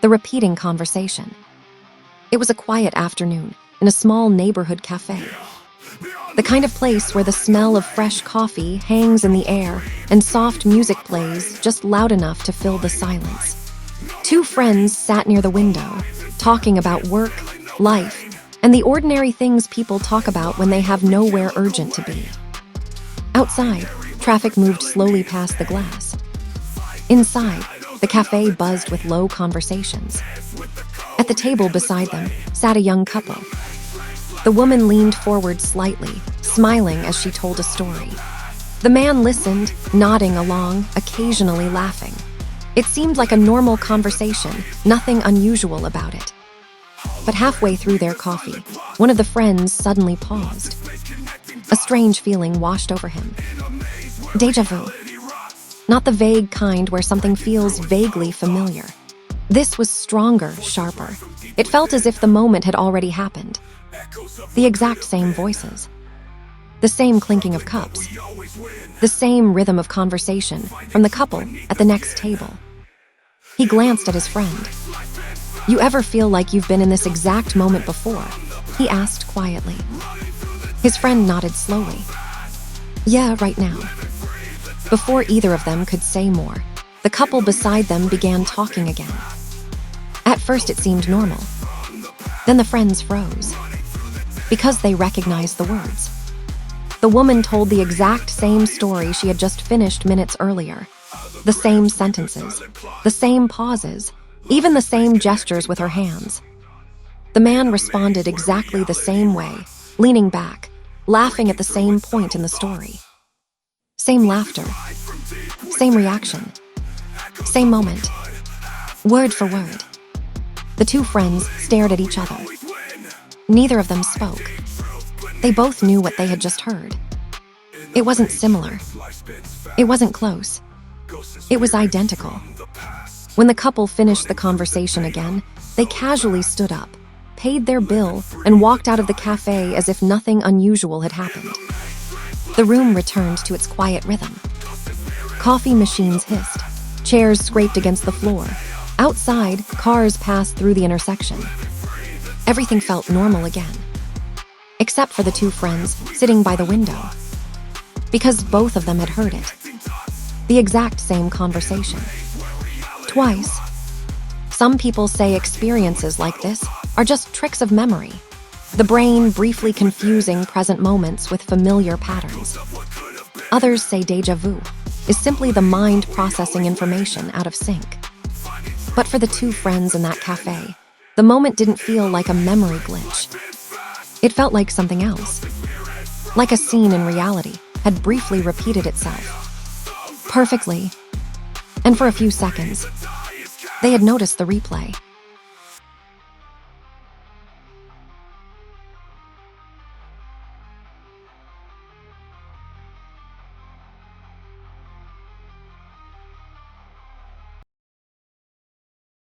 the repeating conversation. It was a quiet afternoon in a small neighborhood cafe. The kind of place where the smell of fresh coffee hangs in the air and soft music plays just loud enough to fill the silence. Two friends sat near the window, talking about work, life, and the ordinary things people talk about when they have nowhere urgent to be. Outside, traffic moved slowly past the glass. Inside, the cafe buzzed with low conversations. At the table beside them sat a young couple. The woman leaned forward slightly, smiling as she told a story. The man listened, nodding along, occasionally laughing. It seemed like a normal conversation, nothing unusual about it. But halfway through their coffee, one of the friends suddenly paused. A strange feeling washed over him. Déjà vu. Not the vague kind where something feels vaguely familiar. This was stronger, sharper. It felt as if the moment had already happened. The exact same voices. The same clinking of cups. The same rhythm of conversation from the couple at the next table. He glanced at his friend. "You ever feel like you've been in this exact moment before?" he asked quietly. His friend nodded slowly. "Yeah, right now." Before either of them could say more, the couple beside them began talking again. At first it seemed normal. Then the friends froze, because they recognized the words. The woman told the exact same story she had just finished minutes earlier. The same sentences, the same pauses, even the same gestures with her hands. The man responded exactly the same way, leaning back, laughing at the same point in the story. Same laughter, same reaction, same moment, word for word. The two friends stared at each other. Neither of them spoke. They both knew what they had just heard. It wasn't similar. It wasn't close. It was identical. When the couple finished the conversation again, they casually stood up, paid their bill, and walked out of the cafe as if nothing unusual had happened. The room returned to its quiet rhythm. Coffee machines hissed. Chairs scraped against the floor. Outside, cars passed through the intersection. Everything felt normal again. Except for the two friends sitting by the window. Because both of them had heard it. The exact same conversation. Twice. Some people say experiences like this are just tricks of memory. The brain briefly confusing present moments with familiar patterns. Others say déjà vu is simply the mind processing information out of sync. But for the two friends in that cafe, the moment didn't feel like a memory glitch. It felt like something else. Like a scene in reality had briefly repeated itself. Perfectly. And for a few seconds, they had noticed the replay.